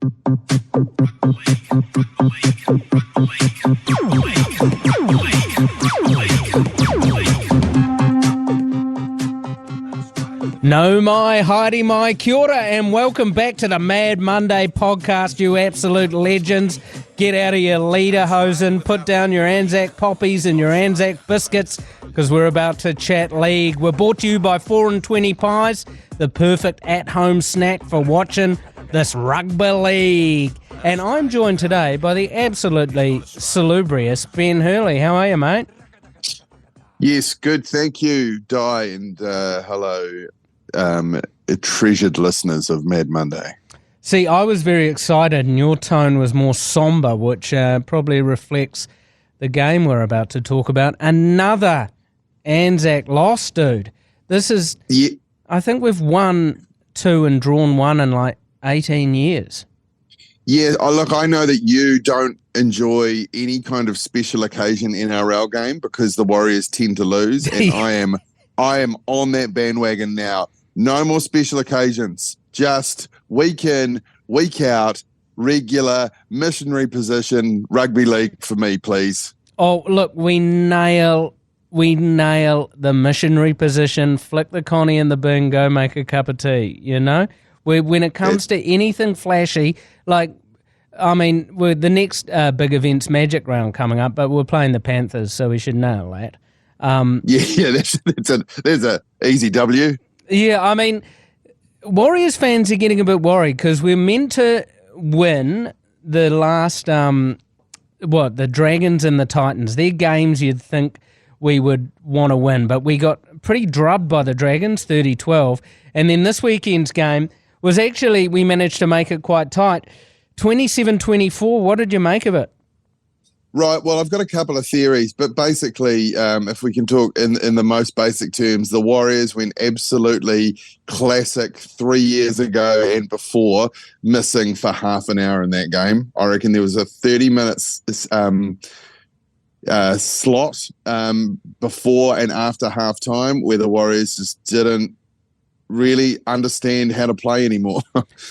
No, my Heidi, my kia ora, and welcome back to the Mad Monday podcast, you absolute legends. Get out of your lederhosen, put down your Anzac poppies and your Anzac biscuits, because we're about to chat league. We're brought to you by 4 and 20 Pies, the perfect at-home snack for watching this rugby league. And I'm joined today by the absolutely salubrious Ben Hurley. How are you, mate? Yes, good. Thank you, Dai, and hello, treasured listeners of Mad Monday. See, I was very excited and your tone was more somber, which probably reflects the game we're about to talk about. Another Anzac loss, dude. This is, yeah. I think we've won 2 and drawn 1 in like 18 years. Yeah, look, I know that you don't enjoy any kind of special occasion NRL game because the Warriors tend to lose, and I am on that bandwagon now. No more special occasions. Just week in, week out, regular missionary position rugby league for me, please. Oh, look, we nail the missionary position, flick the Connie in the bin, go make a cup of tea, you know? When it comes to anything flashy, like, I mean, the next big event's Magic Round coming up, but we're playing the Panthers, so we should nail that. There's a easy W. Yeah, I mean, Warriors fans are getting a bit worried because we're meant to win the last, the Dragons and the Titans. They're games you'd think we would want to win, but we got pretty drubbed by the Dragons, 30-12. And then this weekend's game was actually, we managed to make it quite tight, 27-24. What did you make of it? Right, well, I've got a couple of theories, but basically, if we can talk in the most basic terms, the Warriors went absolutely classic 3 years ago and before, missing for half an hour in that game. I reckon there was a 30-minute slot before and after halftime where the Warriors just didn't really understand how to play anymore.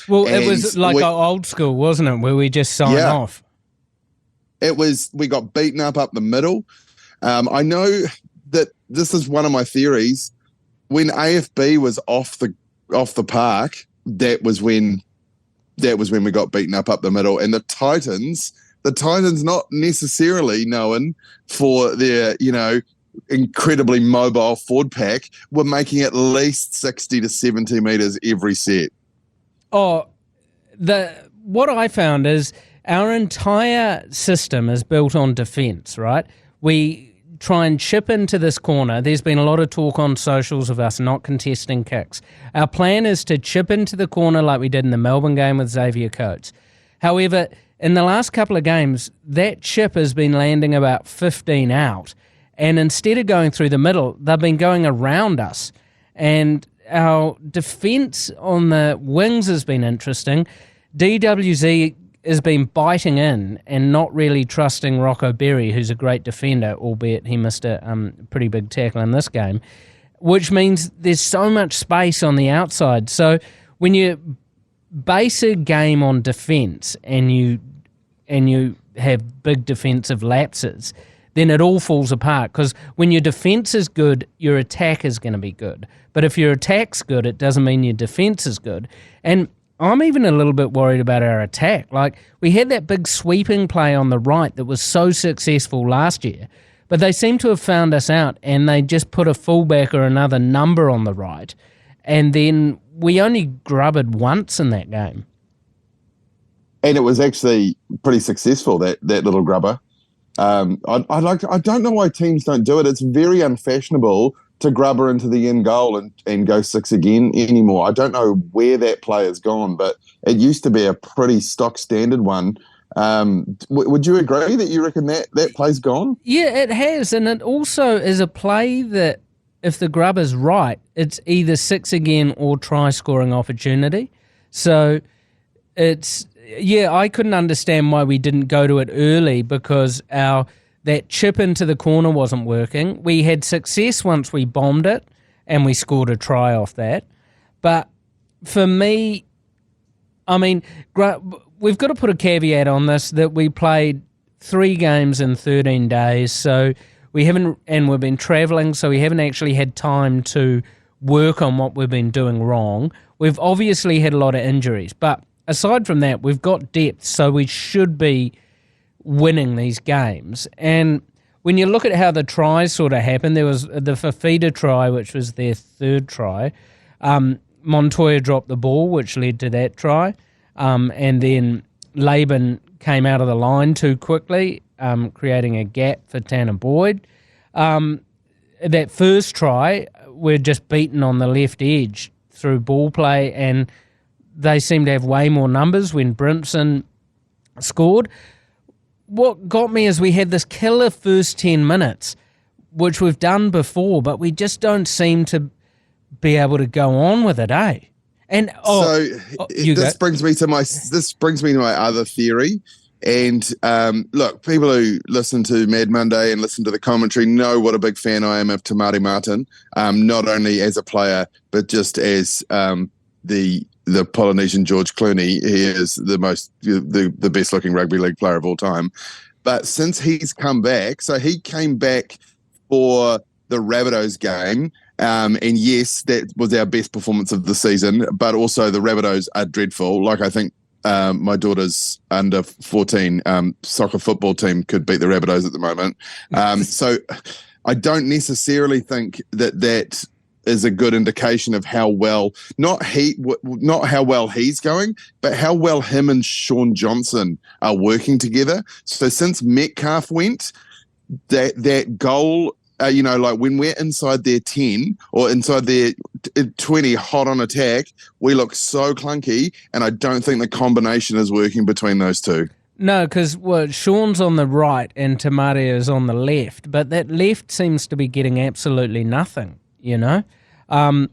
Well, it was like old school, wasn't it, where we just sign off? We got beaten up the middle. I know that this is one of my theories. When AFB was off the park, that was when we got beaten up the middle. And the Titans not necessarily known for their, incredibly mobile forward pack, were making at least 60 to 70 metres every set. Oh, what I found is our entire system is built on defence, right? We try and chip into this corner. There's been a lot of talk on socials of us not contesting kicks. Our plan is to chip into the corner like we did in the Melbourne game with Xavier Coates. However, in the last couple of games, that chip has been landing about 15 out. And instead of going through the middle, they've been going around us. And our defence on the wings has been interesting. DWZ has been biting in and not really trusting Rocco Berry, who's a great defender, albeit he missed a pretty big tackle in this game, which means there's so much space on the outside. So when you base a game on defence and you have big defensive lapses, then it all falls apart, because when your defence is good, your attack is going to be good. But if your attack's good, it doesn't mean your defence is good. And I'm even a little bit worried about our attack. Like, we had that big sweeping play on the right that was so successful last year, but they seem to have found us out and they just put a fullback or another number on the right, and then we only grubbered once in that game. And it was actually pretty successful, that little grubber. I don't know why teams don't do it. It's very unfashionable to grubber into the end goal and go 6 again anymore. I don't know where that play has gone, but it used to be a pretty stock standard one. Would you agree that you reckon that play's gone? Yeah, it has, and it also is a play that, if the grubber's right, it's either 6 again or try scoring opportunity. So it's, I couldn't understand why we didn't go to it early, because that chip into the corner wasn't working. We had success once we bombed it and we scored a try off that. But for me, I mean, we've got to put a caveat on this that we played 3 games in 13 days, so we haven't, and we've been travelling, so we haven't actually had time to work on what we've been doing wrong. We've obviously had a lot of injuries, but aside from that, we've got depth, so we should be winning these games. And when you look at how the tries sort of happened, there was the Fafita try, which was their 3rd try. Montoya dropped the ball, which led to that try. And then Laban came out of the line too quickly, creating a gap for Tanner Boyd. That first try, we're just beaten on the left edge through ball play, and they seem to have way more numbers when Brinson scored. What got me is we had this killer first 10 minutes, which we've done before, but we just don't seem to be able to go on with it, eh? And this brings me to my other theory. And look, people who listen to Mad Monday and listen to the commentary know what a big fan I am of Tamari Martin, not only as a player but just as the Polynesian George Clooney. He is the best looking rugby league player of all time. But since he's come back, so he came back for the Rabbitohs game. And yes, that was our best performance of the season, but also the Rabbitohs are dreadful. Like, I think my daughter's under 14 soccer football team could beat the Rabbitohs at the moment. So I don't necessarily think that is a good indication of how well, not how well he's going, but how well him and Sean Johnson are working together. So since Metcalf went, that goal, like when we're inside their 10 or inside their 20 hot on attack, we look so clunky, and I don't think the combination is working between those two. No, because Sean's on the right and Tamaria is on the left, but that left seems to be getting absolutely nothing, And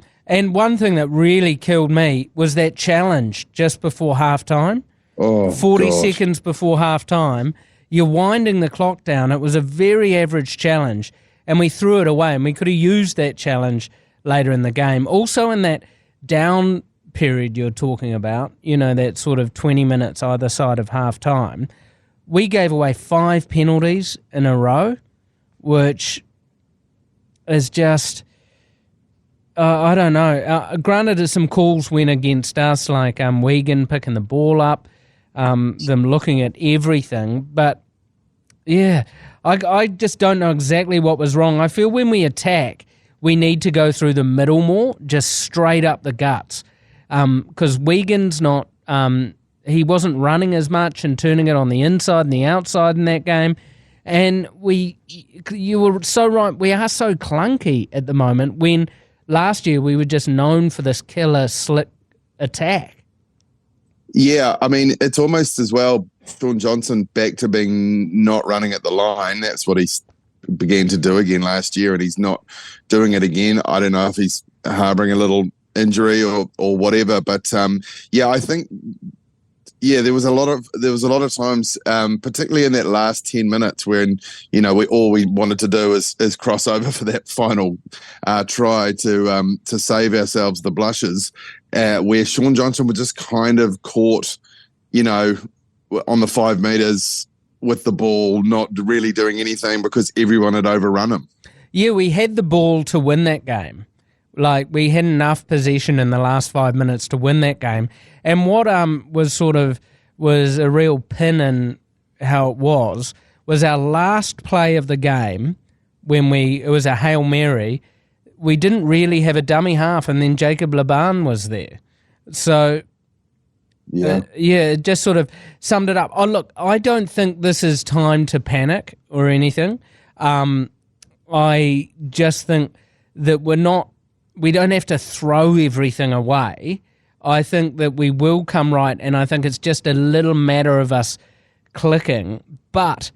one thing that really killed me was that challenge just before halftime. 40 seconds before halftime, you're winding the clock down. It was a very average challenge, and we threw it away, and we could have used that challenge later in the game. Also in that down period you're talking about, that sort of 20 minutes either side of half-time, we gave away 5 penalties in a row, which is just, I don't know. Granted, some calls went against us, like Wigan picking the ball up, them looking at everything, but yeah, I just don't know exactly what was wrong. I feel when we attack, we need to go through the middle more, just straight up the guts. Because Wigan's not, he wasn't running as much and turning it on the inside and the outside in that game. And you were so right, we are so clunky at the moment, when last year we were just known for this killer slick attack. Yeah, I mean, it's almost as well Sean Johnson back to being not running at the line. That's what he began to do again last year, and he's not doing it again. I don't know if he's harbouring a little injury or whatever, but I think there was a lot of times, particularly in that last 10 minutes, when we wanted to do is cross over for that final try to save ourselves the blushes, where Sean Johnson was just kind of caught, on the 5 meters with the ball, not really doing anything because everyone had overrun him. Yeah, we had the ball to win that game. Like, we had enough possession in the last 5 minutes to win that game. And what was a real pin in how it was our last play of the game, when it was a Hail Mary. We didn't really have a dummy half, and then Jacob Laban was there. So it just sort of summed it up. Oh, look, I don't think this is time to panic or anything. I just think that we don't have to throw everything away. I think that we will come right, and I think it's just a little matter of us clicking. But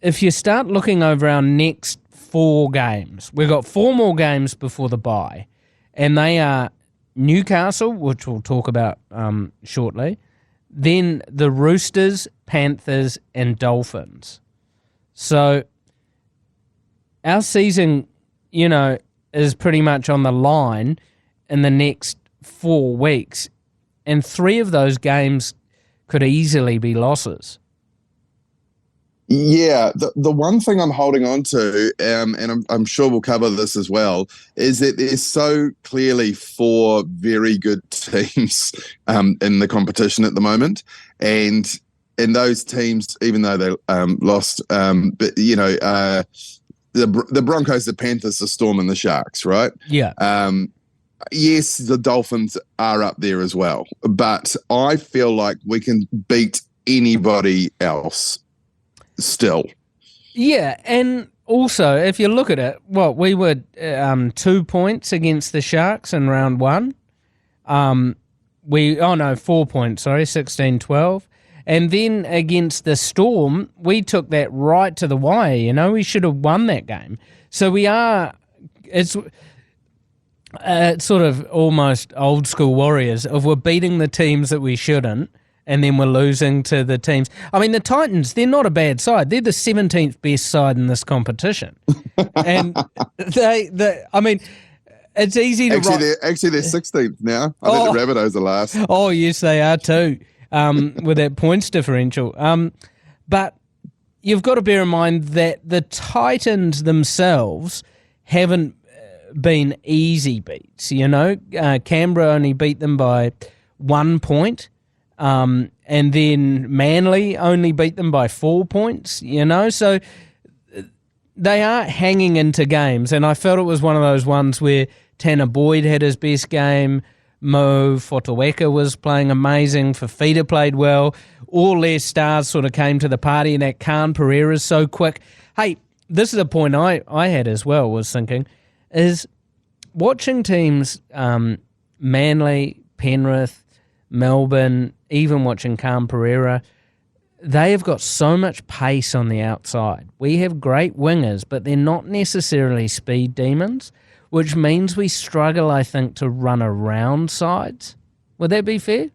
if you start looking over our next 4 games, we've got 4 more games before the bye, and they are Newcastle, which we'll talk about shortly, then the Roosters, Panthers, and Dolphins. So our season, is pretty much on the line in the next 4 weeks. and 3 of those games could easily be losses. Yeah, the one thing I'm holding on to, and I'm sure we'll cover this as well, is that there's so clearly 4 very good teams in the competition at the moment, and those teams, even though they lost, but the Broncos, the Panthers, the Storm, and the Sharks, right? Yeah. Yes, the Dolphins are up there as well, but I feel like we can beat anybody else. Still. Yeah, and also, if you look at it, we were 2 points against the Sharks in round 1. 4 points, 16-12. And then against the Storm, we took that right to the wire, we should have won that game. So it's sort of almost old school Warriors of we're beating the teams that we shouldn't, and then we're losing to the teams. I mean, the Titans, they're not a bad side. They're the 17th best side in this competition. And it's easy to... Actually, they're 16th now. I think the Rabbitohs are last. Oh, yes, they are too, with that points differential. But you've got to bear in mind that the Titans themselves haven't been easy beats, Canberra only beat them by 1 point. And then Manly only beat them by 4 points, so they are hanging into games, and I felt it was one of those ones where Tanner Boyd had his best game, Mo Fotuweka was playing amazing, Fafita played well, all their stars sort of came to the party, and that Khan Pereira's so quick. Hey, this is a point I had as well, was thinking, is watching teams, Manly, Penrith, Melbourne, even watching Khan Pereira, they have got so much pace on the outside. We have great wingers, but they're not necessarily speed demons, which means we struggle, I think, to run around sides. Would that be fair?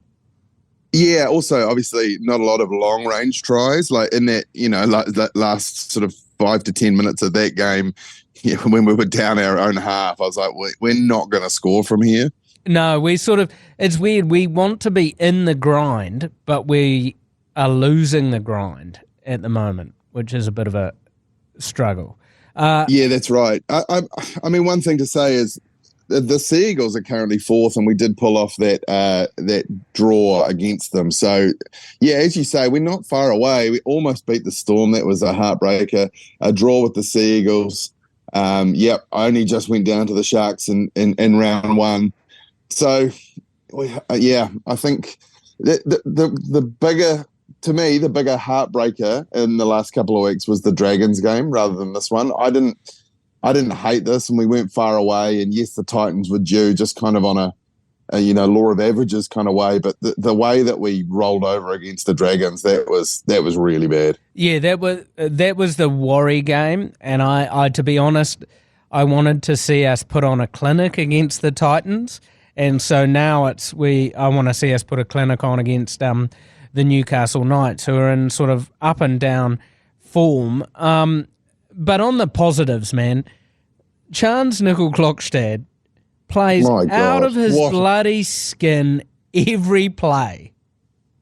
Yeah, also, obviously, not a lot of long-range tries. Like in that, like that last sort of 5 to 10 minutes of that game, when we were down our own half, I was like, we're not going to score from here. No, it's weird. We want to be in the grind, but we are losing the grind at the moment, which is a bit of a struggle. Yeah, that's right. I mean, one thing to say is the Seagulls are currently 4th, and we did pull off that draw against them. So, yeah, as you say, we're not far away. We almost beat the Storm. That was a heartbreaker. A draw with the Seagulls. I only just went down to the Sharks in round 1. So, I think the bigger, to me, the bigger heartbreaker in the last couple of weeks was the Dragons game rather than this one. I didn't hate this, and we weren't far away. And yes, the Titans were due, just kind of on a law of averages kind of way. But the way that we rolled over against the Dragons, that was really bad. Yeah, that was the worry game, and I to be honest, I wanted to see us put on a clinic against the Titans. And so now I want to see us put a clinic on against the Newcastle Knights, who are in sort of up and down form. But on the positives, man, Chance Nickel-Klokstad plays out of his bloody skin every play.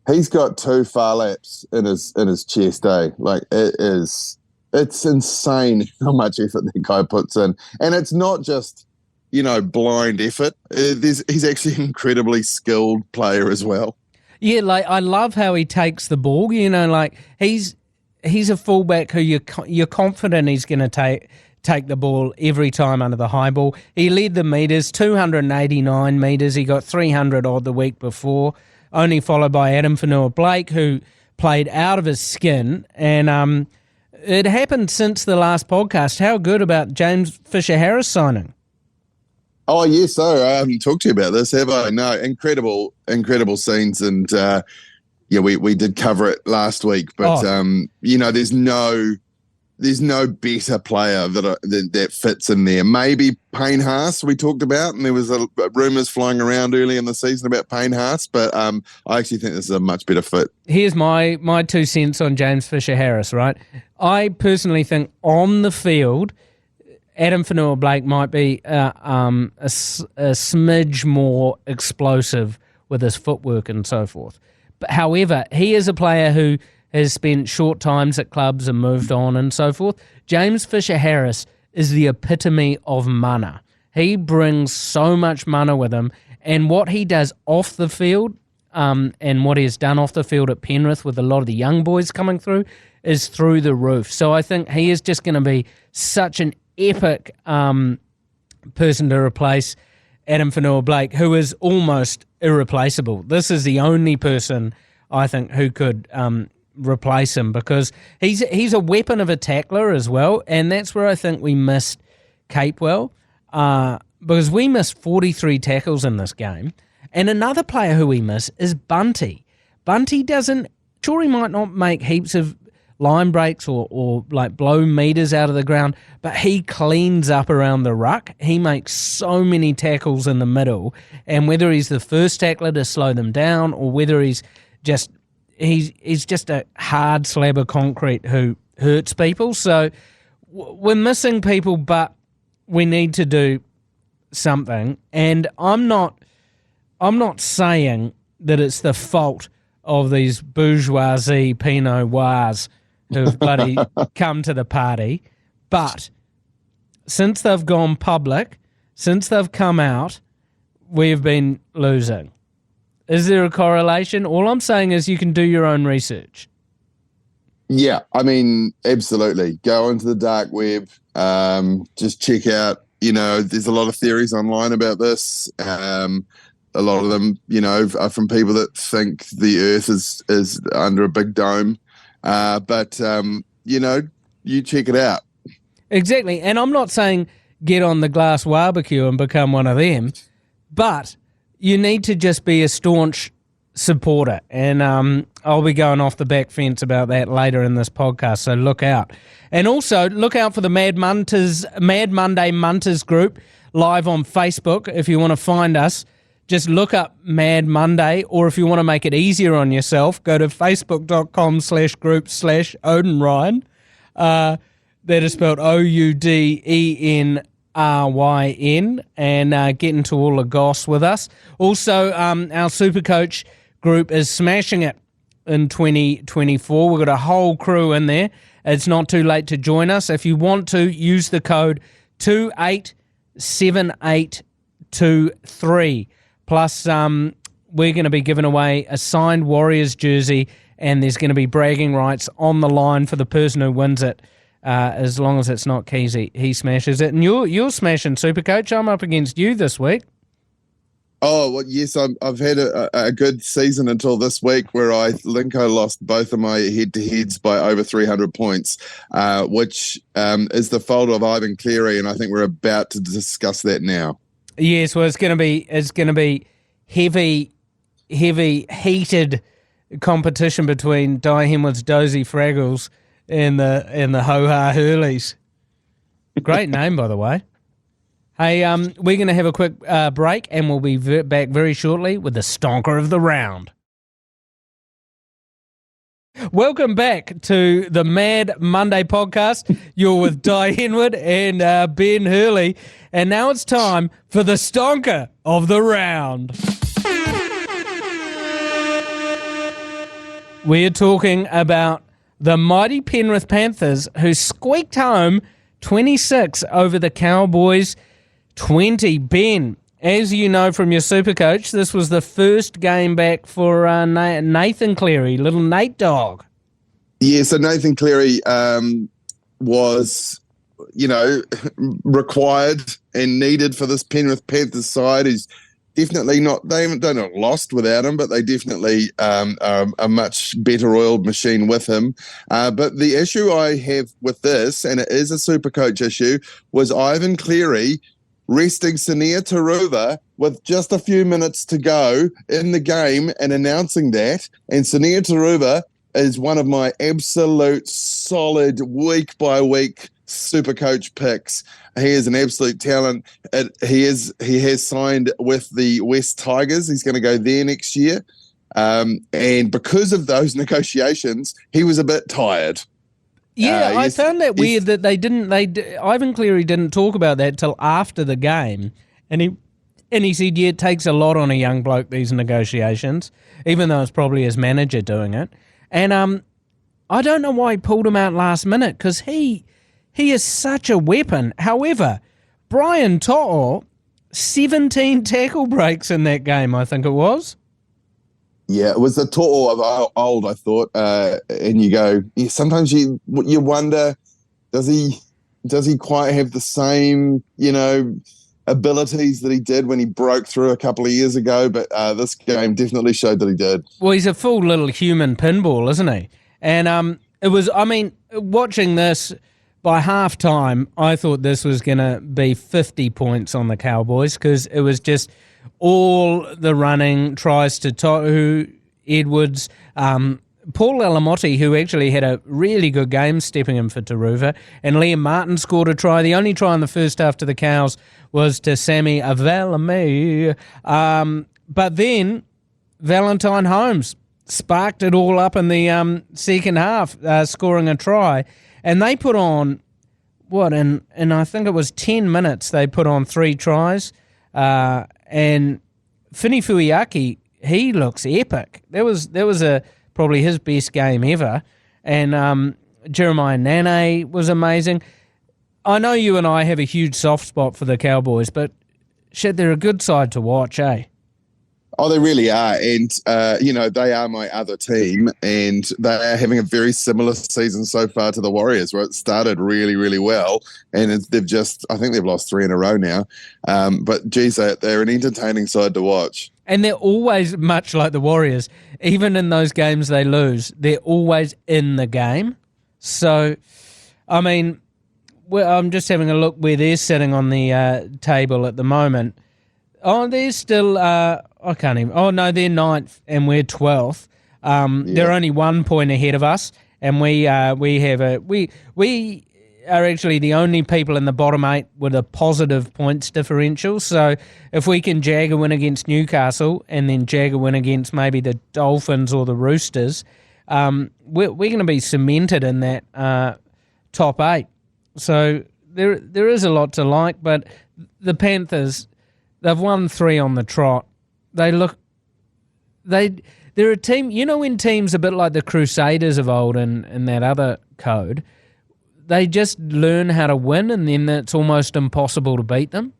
He's got 2 far laps in his chest, eh? Like it's insane how much effort that guy puts in, and it's not just blind effort. He's actually an incredibly skilled player as well. Yeah, like I love how he takes the ball. Like he's a fullback who you're confident he's going to take the ball every time under the high ball. He led the meters, 289 meters. He got 300 odd the week before, only followed by Adam Fanua-Blake, who played out of his skin. And it happened since the last podcast. How good about James Fisher-Harris signing? Oh, yes, so I haven't talked to you about this, have I? No, incredible scenes, and we did cover it last week, but there's no better player that fits in there. Maybe Payne Haas we talked about, and there was rumours flying around early in the season about Payne Haas, but I actually think this is a much better fit. Here's my 2 cents on James Fisher-Harris, right? I personally think on the field, Adam Fanua-Blake might be a smidge more explosive with his footwork and so forth. But however, he is a player who has spent short times at clubs and moved on and so forth. James Fisher-Harris is the epitome of mana. He brings so much mana with him, and what he does off the field and what he has done off the field at Penrith with a lot of the young boys coming through is through the roof. So I think he is just going to be such an epic person to replace Adam Fanua-Blake, who is almost irreplaceable. This is the only person I think who could replace him, because he's a weapon of a tackler as well, and that's where I think we missed Capewell, because we missed 43 tackles in this game. And another player who we miss is Bunty. Bunty sure, he might not make heaps of line breaks or like blow meters out of the ground, but he cleans up around the ruck. He makes so many tackles in the middle, and whether he's the first tackler to slow them down or whether he's just a hard slab of concrete who hurts people. So we're missing people, but we need to do something. And I'm not saying that it's the fault of these bourgeoisie Pinot Noirs who've bloody come to the party. But since they've gone public, since they've come out, we've been losing. Is there a correlation? All I'm saying is you can do your own research. Yeah, I mean, absolutely. Go into the dark web, just check out, there's a lot of theories online about this. A lot of them, are from people that think the Earth is under a big dome. But you check it out. Exactly. And I'm not saying get on the glass barbecue and become one of them, but you need to just be a staunch supporter. And I'll be going off the back fence about that later in this podcast, so look out. And also look out for the Mad Monday Munters group live on Facebook. If you want to find us, just look up Mad Monday, or if you want to make it easier on yourself, go to facebook.com/group/Odenryan. That is spelled Oudenryn, and get into all the goss with us. Also, our Supercoach group is smashing it in 2024. We've got a whole crew in there. It's not too late to join us. If you want to, use the code 287823. Plus, we're going to be giving away a signed Warriors jersey, and there's going to be bragging rights on the line for the person who wins it, as long as it's not Keezy. He smashes it. And you're smashing Supercoach. I'm up against you this week. Oh, well, yes, I've had a good season until this week, where Linko lost both of my head-to-heads by over 300 points, which is the fault of Ivan Cleary, and I think we're about to discuss that now. Yes, well, it's going to be heavy, heated competition between Dai Henwood's Dozy Fraggles and the Ho-Ha Hurleys. Great name, by the way. Hey, we're going to have a quick break, and we'll be back very shortly with the Stonka of the Round. Welcome back to the Mad Monday podcast. You're with Dai Henwood and Ben Hurley, and now it's time for the Stonka of the Round. We're talking about the mighty Penrith Panthers, who squeaked home 26 over the Cowboys 20. Ben, as you know from your Supercoach, this was the first game back for Nathan Cleary, little Nate Dog. Yeah, so Nathan Cleary was, required and needed for this Penrith Panthers side. He's definitely they're not lost without him, but they definitely are a much better oiled machine with him. But the issue I have with this, and it is a Supercoach issue, was Ivan Cleary resting Sania Taruva with just a few minutes to go in the game and announcing that. And Sania Taruva is one of my absolute solid week-by-week Supercoach picks. He is an absolute talent. He has signed with the West Tigers. He's going to go there next year. And because of those negotiations, he was a bit tired. Yeah, I found that weird that Ivan Cleary didn't talk about that till after the game, and And he said, yeah, it takes a lot on a young bloke, these negotiations, even though it's probably his manager doing it. And I don't know why he pulled him out last minute, because he is such a weapon. However, Brian To'o, 17 tackle breaks in that game, I think it was. Yeah, it was the To'o of old, I thought. And you go, sometimes you wonder, does he quite have the same, abilities that he did when he broke through a couple of years ago? But this game definitely showed that he did. Well, he's a full little human pinball, isn't he? And it was, watching this by halftime, I thought this was going to be 50 points on the Cowboys, because it was just all the running, tries to Tohu, Edwards, Paul Alamotti, who actually had a really good game stepping in for Taruva, and Liam Martin scored a try. The only try in the first half to the Cows was to Sammy Avalame. But then Valentine Holmes sparked it all up in the second half, scoring a try. And they put on, and I think it was 10 minutes, they put on 3 tries. And Fini Fuiaki, he looks epic. That was probably his best game ever. And Jeremiah Nane was amazing. I know you and I have a huge soft spot for the Cowboys, but shit, they're a good side to watch, eh? Oh, they really are. And, they are my other team, and they are having a very similar season so far to the Warriors, where it started really, really well. And I think they've lost 3 in a row now. But, geez, they're an entertaining side to watch. And they're always much like the Warriors. Even in those games they lose, they're always in the game. So, I'm just having a look where they're sitting on the table at the moment. Oh, they're still... I can't even... Oh, no, they're 9th and we're 12th. They're only 1 point ahead of us, and we are actually the only people in the bottom 8 with a positive points differential. So if we can jag a win against Newcastle and then jag a win against maybe the Dolphins or the Roosters, we're going to be cemented in that top 8. So there is a lot to like, but the Panthers, they've won 3 on the trot. They're a team, when teams a bit like the Crusaders of old and that other code, they just learn how to win, and then it's almost impossible to beat them.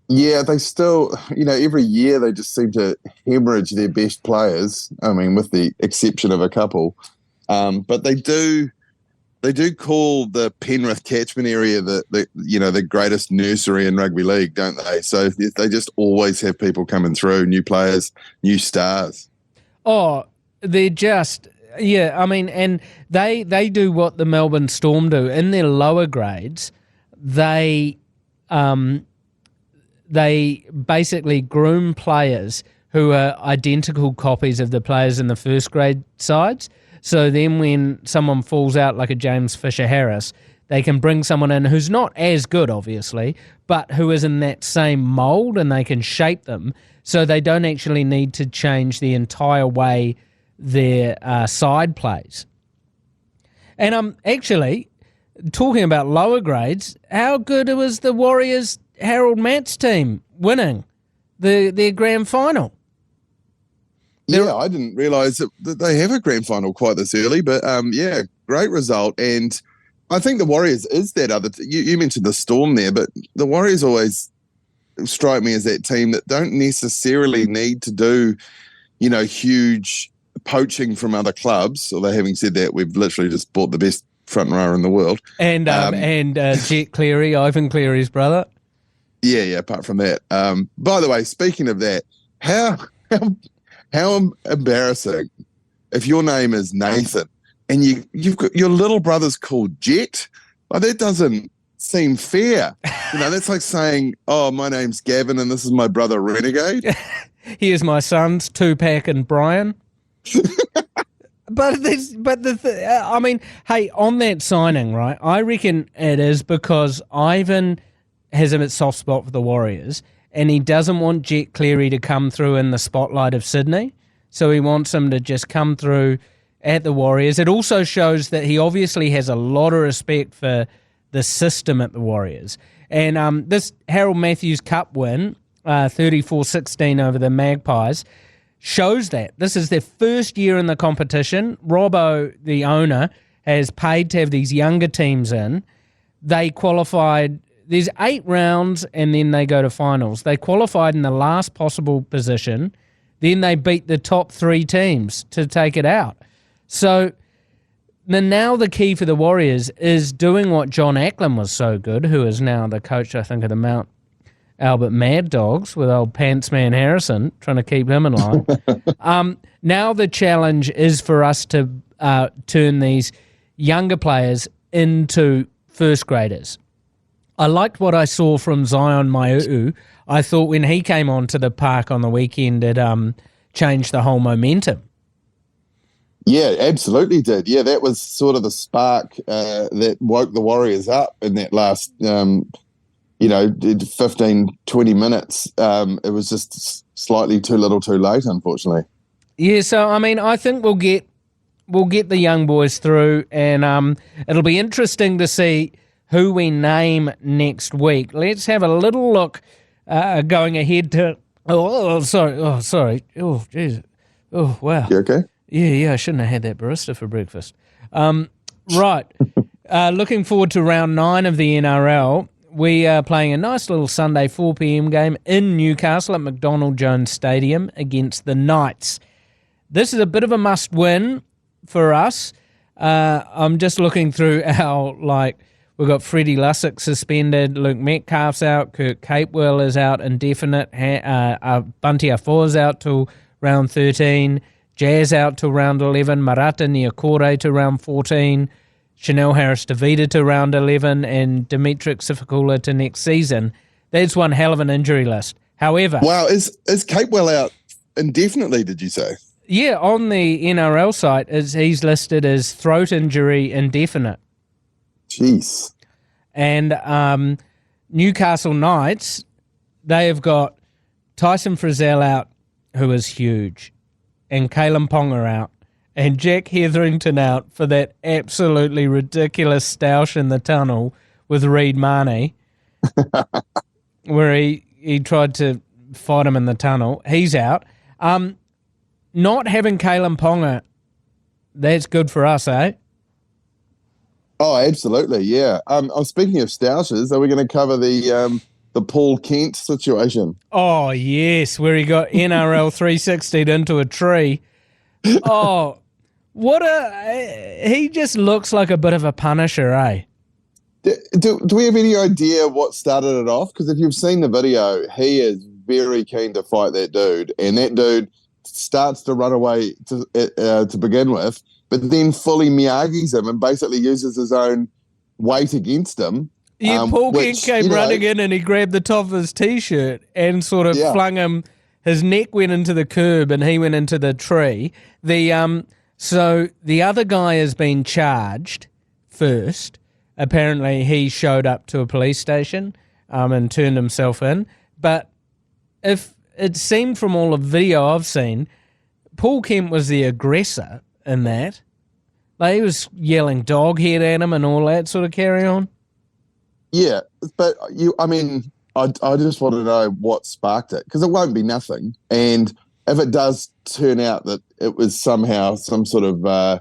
Yeah, they still, every year they just seem to hemorrhage their best players. With the exception of a couple. But they do call the Penrith catchment area the greatest nursery in rugby league, don't they? So they just always have people coming through, new players, new stars. Oh, they're just... Yeah, and they do what the Melbourne Storm do. In their lower grades, they basically groom players who are identical copies of the players in the first grade sides. So then when someone falls out like a James Fisher-Harris, they can bring someone in who's not as good, obviously, but who is in that same mould, and they can shape them so they don't actually need to change the entire way their side plays. And actually, talking about lower grades, how good was the Warriors' Harold Matt's team winning their grand final? I didn't realise that they have a grand final quite this early, but great result. And I think the Warriors is that other... You mentioned the Storm there, but the Warriors always strike me as that team that don't necessarily need to do, huge poaching from other clubs. Although having said that, we've literally just bought the best front rower in the world. And Jet Cleary, Ivan Cleary's brother. Yeah, apart from that. By the way, speaking of that, how embarrassing if your name is Nathan and you've got your little brother's called Jet. Like, that doesn't seem fair. That's like saying, oh, my name's Gavin and this is my brother Renegade. Here's my sons, Tupac and Brian. Hey, on that signing, right, I reckon it is because Ivan has a soft spot for the Warriors, and he doesn't want Jet Cleary to come through in the spotlight of Sydney, so he wants him to just come through at the Warriors. It also shows that he obviously has a lot of respect for the system at the Warriors. And this Harold Matthews Cup win 34-16 over the Magpies, shows that. This is their first year in the competition. Robbo, the owner, has paid to have these younger teams in. They qualified. There's 8 rounds, and then they go to finals. They qualified in the last possible position. Then they beat the top 3 teams to take it out. So now the key for the Warriors is doing what John Ackland was so good, who is now the coach, I think, of the Mount Albert Mad Dogs with old Pantsman Harrison, trying to keep him in line. Now the challenge is for us to turn these younger players into first graders. I liked what I saw from Zion Maiu'u. I thought when he came onto the park on the weekend, it changed the whole momentum. Yeah, absolutely did. Yeah, that was sort of the spark that woke the Warriors up in that last, 15, 20 minutes. It was just slightly too little too late, unfortunately. Yeah, so, I mean, I think we'll get the young boys through, and it'll be interesting to see who we name next week. Let's have a little look going ahead to... Oh, sorry. Oh, jeez. Oh, wow. You okay? Yeah, I shouldn't have had that barista for breakfast. Right. Looking forward to round 9 of the NRL. We are playing a nice little Sunday 4 p.m. game in Newcastle at McDonald Jones Stadium against the Knights. This is a bit of a must-win for us. I'm just looking through we've got Freddie Lussick suspended, Luke Metcalf's out, Kirk Capewell is out indefinite, Bunty Afoa's out till round 13, Jazz out till round 11, Marata Niokore to round 14, Chanel Harris-Davida to round 11, and Dimitri Sifikula to next season. That's one hell of an injury list. However... Wow, is Capewell out indefinitely, did you say? Yeah, on the NRL site, he's listed as throat injury indefinite. Jeez. And Newcastle Knights, they have got Tyson Frizzell out, who is huge, and Kalen Ponga out, and Jack Hetherington out for that absolutely ridiculous stoush in the tunnel with Reid Marnie, where he tried to fight him in the tunnel. He's out. Not having Kalen Ponga, that's good for us, eh? Oh, absolutely, yeah. Speaking of stoushes, are we going to cover the Paul Kent situation? Oh, yes, where he got NRL 360'd into a tree. Oh, he just looks like a bit of a punisher, eh? Do we have any idea what started it off? Because if you've seen the video, he is very keen to fight that dude, and that dude starts to run away to begin with, but then fully Miyagi's him and basically uses his own weight against him. Yeah, Paul Kent came running in and he grabbed the top of his T-shirt and sort of flung him. His neck went into the curb and he went into the tree. So the other guy has been charged first. Apparently he showed up to a police station and turned himself in. But if it seemed from all the video I've seen, Paul Kent was the aggressor in that. Like, he was yelling dog head at him and all that sort of carry on. Yeah, but I just want to know what sparked it, because it won't be nothing. And if it does turn out that it was somehow some sort of,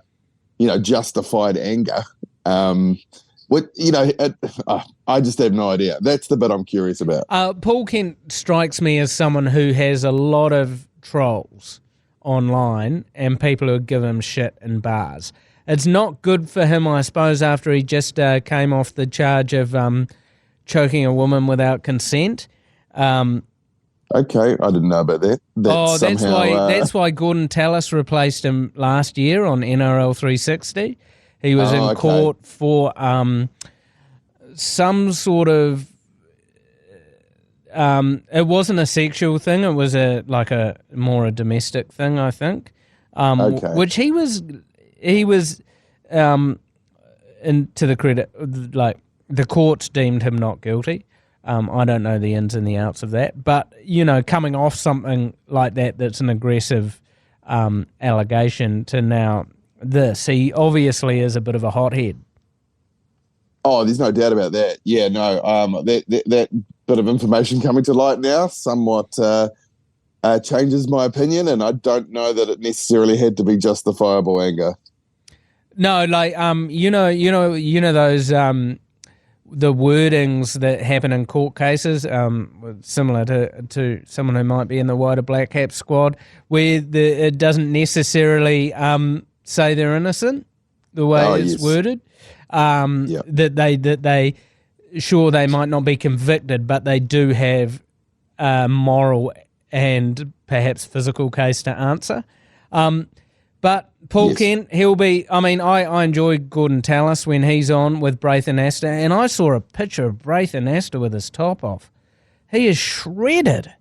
justified anger, I just have no idea. That's the bit I'm curious about. Paul Kent strikes me as someone who has a lot of trolls online and people who give him shit in bars. It's not good for him, I suppose, after he just came off the charge of choking a woman without consent. Okay, I didn't know about that. That's why Gordon Tallis replaced him last year on NRL 360. He was in court for some sort of... it wasn't a sexual thing. It was a more a domestic thing, I think. Which he was, and to the credit, like, the courts deemed him not guilty. I don't know the ins and the outs of that, but coming off something like that, that's an aggressive allegation, to now this, he obviously is a bit of a hothead. Oh, there's no doubt about that. Yeah, no, that bit of information coming to light now somewhat changes my opinion, and I don't know that it necessarily had to be justifiable anger. No, like you know those the wordings that happen in court cases, similar to someone who might be in the white or black cap squad, where it doesn't necessarily say they're innocent, the way it's worded. That they sure they might not be convicted, but they do have a moral and perhaps physical case to answer. But Paul Kent, he'll be... I mean, I enjoy Gordon Tallis when he's on with Braithen Astor, and I saw a picture of Braithen Astor with his top off. He is shredded.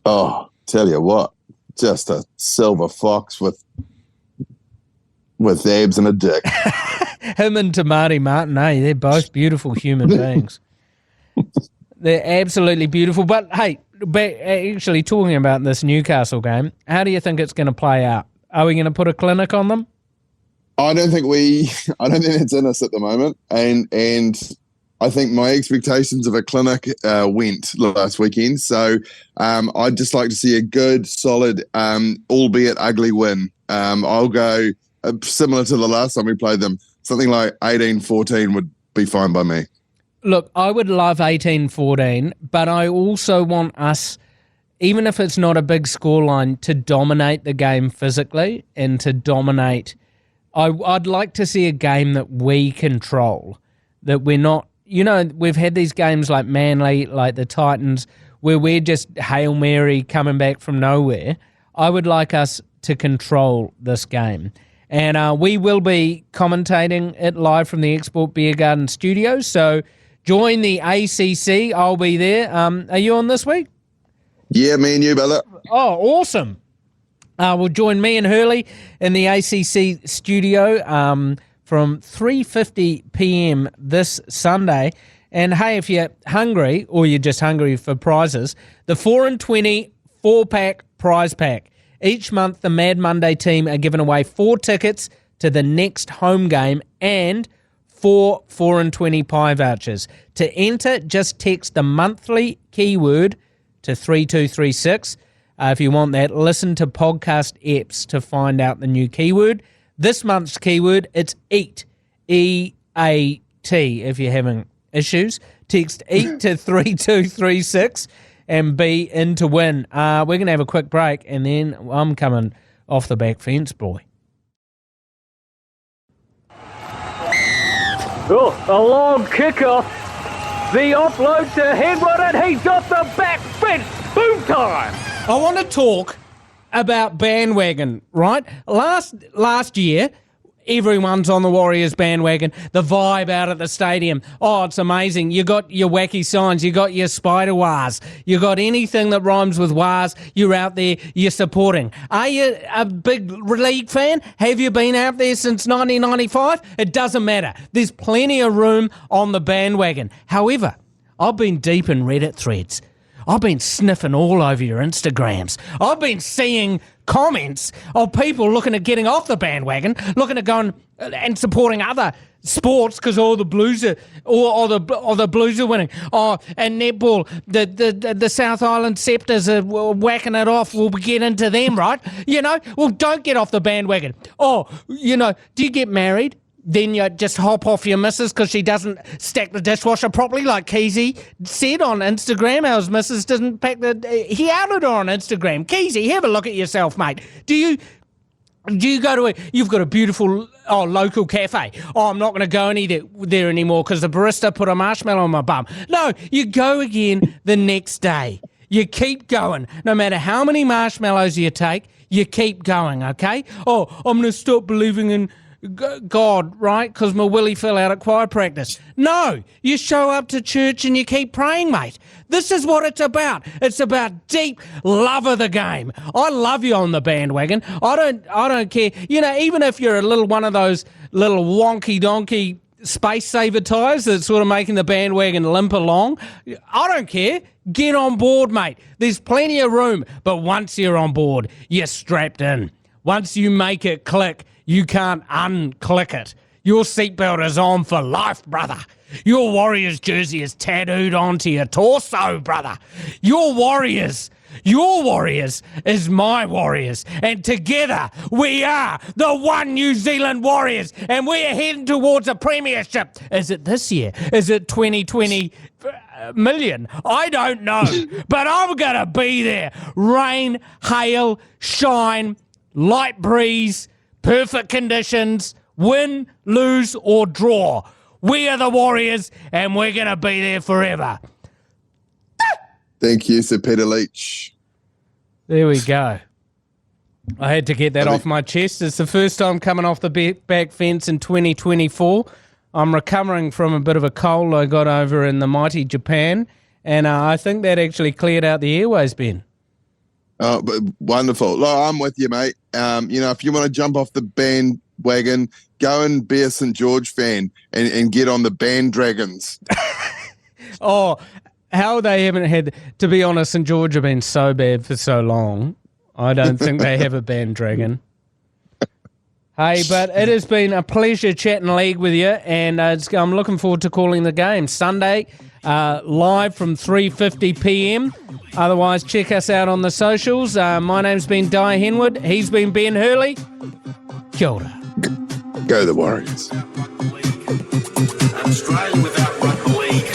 Oh, tell you what, just a silver fox with abs and a dick. Him and Tamati Martin, they're both beautiful human beings. They're absolutely beautiful. But, hey, actually talking about this Newcastle game, how do you think it's going to play out? Are we going to put a clinic on them? I don't think it's in us at the moment. And I think my expectations of a clinic went last weekend. So I'd just like to see a good, solid, albeit ugly win. I'll go similar to the last time we played them. Something like 18-14 would be fine by me. Look, I would love 18-14, but I also want us, even if it's not a big scoreline, to dominate the game physically and to dominate. I'd like to see a game that we control, that we're not, we've had these games like Manly, like the Titans, where we're just Hail Mary coming back from nowhere. I would like us to control this game. And we will be commentating it live from the Export Beer Garden studios. So join the ACC. I'll be there. Are you on this week? Yeah, me and you, brother. Oh, awesome. We'll join me and Hurley in the ACC studio from 3:50 p.m. this Sunday. And, hey, if you're hungry or you're just hungry for prizes, the 4 and 20 4-pack prize pack. Each month, the Mad Monday team are giving away 4 tickets to the next home game and 4 and 20 pie vouchers. To enter, just text the monthly keyword to 3236. If you want that, listen to podcast apps to find out the new keyword. This month's keyword, it's EAT, E-A-T, if you're having issues. Text EAT to 3236 and be in to win. We're going to have a quick break, and then I'm coming off the back fence, boy. Oh, a long kickoff. The offload to Henwood, and he's off the back fence. Boom time. I want to talk about bandwagon, right? Last year, everyone's on the Warriors bandwagon. The vibe out at the stadium. Oh, it's amazing. You got your wacky signs. You got your spider wars. You got anything that rhymes with wars. You're out there. You're supporting. Are you a big league fan? Have you been out there since 1995? It doesn't matter. There's plenty of room on the bandwagon. However, I've been deep in Reddit threads. I've been sniffing all over your Instagrams. I've been seeing comments of people looking at getting off the bandwagon, looking at going and supporting other sports because all the Blues are or the Blues are winning. Oh, and netball, the South Island Scepters are whacking it off. We'll get into them, right? Well, don't get off the bandwagon. Oh, do you get married? Then you just hop off your missus because she doesn't stack the dishwasher properly, like Keezy said on Instagram. How his missus doesn't pack he outed her on Instagram. Keezy, have a look at yourself, mate. Do you go to you've got a beautiful local cafe. Oh, I'm not going to go there anymore because the barista put a marshmallow on my bum. No, you go again the next day. You keep going. No matter how many marshmallows you take, you keep going, okay? Oh, I'm going to stop believing in God, right? Because my willy fell out at choir practice. No, you show up to church and you keep praying, mate. This is what it's about. It's about deep love of the game. I love you on the bandwagon. I don't care. Even if you're a little one of those little wonky donkey space saver tires that's sort of making the bandwagon limp along, I don't care. Get on board, mate. There's plenty of room. But once you're on board, you're strapped in. Once you make it click, you can't unclick it. Your seatbelt is on for life, brother. Your Warriors jersey is tattooed onto your torso, brother. Your Warriors is my Warriors. And together we are the one New Zealand Warriors. And we are heading towards a premiership. Is it this year? Is it 2020 million? I don't know. But I'm going to be there. Rain, hail, shine, light breeze, perfect conditions, win, lose, or draw. We are the Warriors, and we're going to be there forever. Thank you, Sir Peter Leach. There we go. I had to get that off my chest. It's the first time coming off the back fence in 2024. I'm recovering from a bit of a cold I got over in the mighty Japan, and I think that actually cleared out the airways, Ben. Oh, wonderful. Look, I'm with you, mate. If you want to jump off the bandwagon, go and be a St. George fan and get on the band dragons. Oh, how they haven't had, to be honest, St. George have been so bad for so long. I don't think they have a band dragon. Hey, but it has been a pleasure chatting league with you, and I'm looking forward to calling the game Sunday, live from 3:50 p.m. Otherwise, check us out on the socials. My name's been Dai Henwood. He's been Ben Hurley. Kia ora. Go the Warriors. An Australia without rugby league.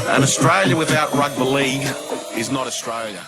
An Australia without rugby league is not Australia.